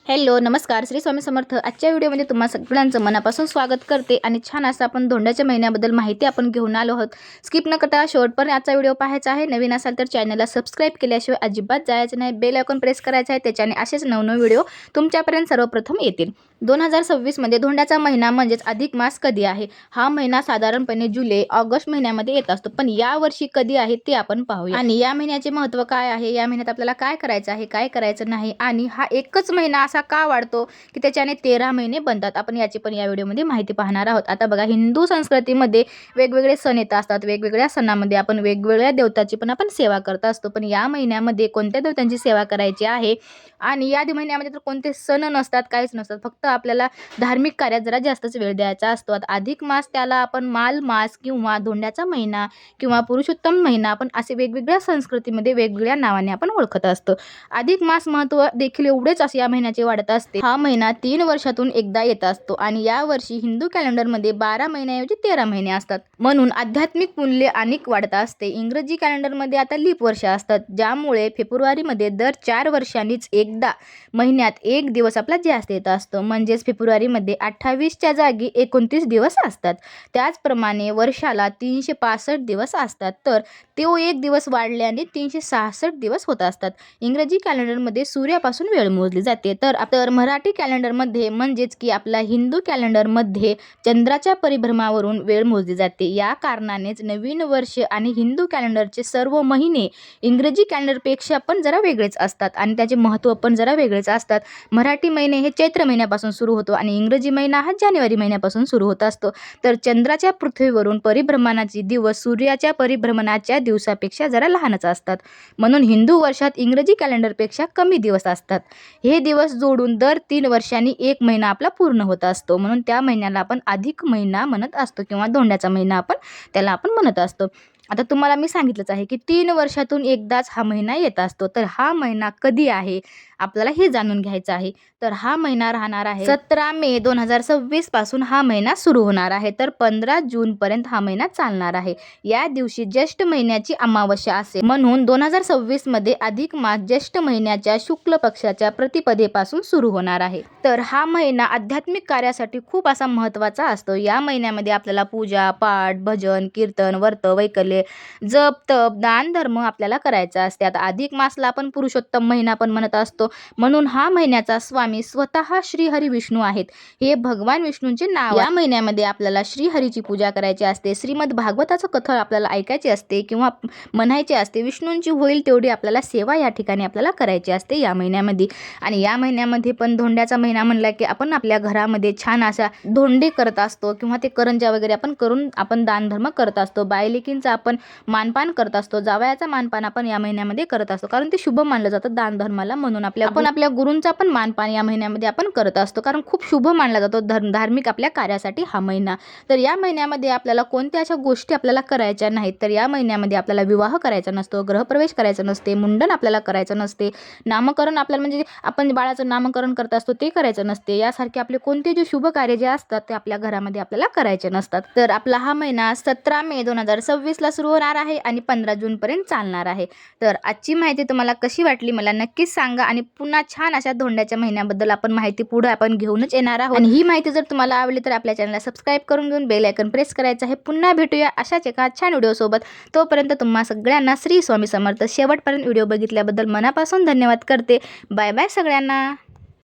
Hello नमस्कार श्री स्वामी समर्थ। आजच्या व्हिडिओमध्ये तुम्हा सगळ्यांचं मनापासून स्वागत करते आणि छान असं आपण धोंड्याच्या महिन्याबद्दल माहिती आपण घेऊन आलो आहोत। स्किप न करता शेवटपर्यंत आजचा व्हिडिओ पाहायचा आहे। नवीन असाल तर चॅनलला सबस्क्राइब केल्याशिवाय अजिबात जायचं नाही। बेल आयकॉन प्रेस करायचा आहे, त्याच्याने असेच नवनवे व्हिडिओ तुमच्यापर्यंत सर्वप्रथम येतील। 2026 मध्ये धोंड्याचा महिना म्हणजेच अधिक मास कधी आहे? हा महिना साधारणपणे जुलै ऑगस्ट महिन्यामध्ये येत असतो, पण या वर्षी कधी आहे ते आपण पाहूया। आणि या महिन्याचे महत्त्व काय आहे, या महिन्यात आपल्याला काय करायचं आहे, काय करायचं नाही, आणि हा एकच महिना असा का वाढतो की त्याच्याने 13 महिने बनतात, आपण याची पण या व्हिडिओमध्ये माहिती पाहणार आहोत। आता बघा, हिंदू संस्कृतीमध्ये वेगवेगळे सण येत असतात। वेगवेगळ्या सणामध्ये आपण वेगवेगळ्या देवताची पण आपण सेवा करत असतो। पण या महिन्यामध्ये कोणत्या देवतांची सेवा करायची आहे आणि या महिन्यामध्ये तर कोणते सण नसतात, काहीच नसतात, फक्त आपल्याला धार्मिक कार्यात जरा जास्तच वेळ द्यायचा असतो। अधिक मास त्याला आपण माल मास किंवा धोंड्याचा महिना किंवा पुरुषोत्तम महिना आपण असे वेगवेगळ्या संस्कृतीमध्ये वेगवेगळ्या नावाने आपण ओळखत असतो। अधिक मास महत्त्व देखील एवढेच असे या महिन्याचे वाढत असते। हा महिना 3 वर्षातून एकदा येत असतो आणि या वर्षी हिंदू कॅलेंडरमध्ये 12 महिन्याऐवजी 13 महिने असतात, म्हणून आध्यात्मिक मूल्य अनेक वाढत असते। इंग्रजी कॅलेंडरमध्ये आता लीप वर्ष असतात, ज्यामुळे फेब्रुवारीमध्ये दर 4 वर्षांनीच एकदा महिन्यात एक दिवस आपला जास्त येत असतो, म्हणजेच फेब्रुवारीमध्ये 28च्या जागी 29 दिवस असतात। त्याचप्रमाणे वर्षाला 365 दिवस असतात, तर तो एक दिवस वाढल्याने 366 दिवस होत असतात। इंग्रजी कॅलेंडरमध्ये सूर्यापासून वेळ मोजली जाते, तर मराठी कॅलेंडरमध्ये म्हणजेच की आपला हिंदू कॅलेंडरमध्ये चंद्राच्या परिभ्रमणावरून वेळ मोजली जाते। या कारणानेच नवीन वर्ष आणि हिंदू कॅलेंडरचे सर्व महिने इंग्रजी कॅलेंडरपेक्षा पण जरा वेगळेच असतात आणि त्याचे महत्त्व पण जरा वेगळेच असतात। मराठी महिने हे चैत्र महिन्यापासून सुरू होतो आणि इंग्रजी महिना हा जानेवारी महिन्यापासून सुरू होत असतो। तर चंद्राच्या पृथ्वीवरून परिभ्रमणाचे दिवस सूर्याच्या परिभ्रमणाच्या दिवसापेक्षा जरा लहानच असतात, म्हणून हिंदू वर्षात इंग्रजी कॅलेंडरपेक्षा कमी दिवस असतात। हे दिवस जोडून दर 3 वर्षांनी एक महिना आपला पूर्ण होत असतो, म्हणून त्या महिन्याला आपण अधिक महिना म्हणत असतो किंवा धोंड्याचा महिना आपण त्याला म्हणत असतो। आता तुम्हाला मी सांगितलंच आहे की 3 वर्षातून एकदाच हा महिना येत असतो, तर हा महिना कधी आहे आपल्याला हे जाणून घ्यायचं आहे। तर हा महिना राहणार आहे 17 मे 2026 पासून हा महिना सुरू होणार आहे, तर 15 जून पर्यंत हा महिना चालणार आहे। या दिवशी ज्येष्ठ महिन्याची अमावस्या असेल, म्हणून 2026 मध्ये अधिक मास ज्येष्ठ महिन्याच्या शुक्ल पक्षाच्या प्रतिपदेपासून सुरू होणार आहे। तर हा महिना आध्यात्मिक कार्यासाठी खूप असा महत्त्वाचा असतो। या महिन्यामध्ये आपल्याला पूजा पाठ भजन कीर्तन व्रत वैकल्य जप तप दान धर्म आपल्याला करायचा असते। आता अधिक मासला आपण पुरुषोत्तम महिना पण म्हणत असतो, म्हणून हा महिन्याचा स्वामी स्वतः श्री हरी विष्णू आहेत, हे भगवान विष्णूंचे नाव। या महिन्यामध्ये आपल्याला श्री हरीची पूजा करायची असते, श्रीमद भागवताचं कथा आपल्याला ऐकायची असते किंवा म्हणायची असते, विष्णूंची होईल तेवढी आपल्याला सेवा या ठिकाणी आपल्याला करायची असते या महिन्यामध्ये। आणि या महिन्यामध्ये पण धोंड्याचा महिना म्हणला की आपण आपल्या घरामध्ये छान अशा धोंडे करत असतो किंवा ते करंजा वगैरे आपण करून आपण दानधर्म करत असतो। बायलेकींचा आपण मानपान करत असतो, जावयाचा मानपान आपण या महिन्यामध्ये करत असतो, कारण ते शुभ मानलं जातं दानधर्माला, म्हणून आपण आपल्या गुरूंचा पण मानपान या महिन्यामध्ये आपण करत असतो, कारण खूप शुभ मानला जातो धार्मिक आपल्या कार्यासाठी हा महिना। तर या महिन्यामध्ये आपल्याला कोणत्या अशा गोष्टी आपल्याला करायच्या नाहीत, तर या महिन्यामध्ये आपल्याला विवाह करायचा नसतो, गृहप्रवेश करायचा नसते, मुंडन आपल्याला करायचं नसते, नामकरण आपल्याला म्हणजे आपण बाळाचं नामकरण करत असतो ते करायचं नसते, यासारखे आपले कोणते जे शुभ कार्य जे असतात ते आपल्या घरामध्ये आपल्याला करायचे नसतात। तर आपला हा महिना 17 मे 2026 ला सुरू होणार आहे आणि 15 जून पर्यंत चालणार आहे। तर आजची माहिती तुम्हाला कशी वाटली मला नक्कीच सांगा, आणि पुन्हा छान अशा धोंड्याच्या महिन्याबद्दल आपण माहिती पुढे आपण घेऊनच येणार आहोत। आणि ही माहिती जर तुम्हाला आवडली तर आपल्या चॅनलला सबस्क्राइब करून घेऊन बेल आयकॉन प्रेस करायचं आहे। पुन्हा भेटूया अशाच एका छान व्हिडिओ सोबत, तोपर्यंत तुम्हा सगळ्यांना श्री स्वामी समर्थ। शेवटपर्यंत व्हिडिओ बघितल्याबद्दल मनापासून धन्यवाद करते। बाय बाय सगळ्यांना।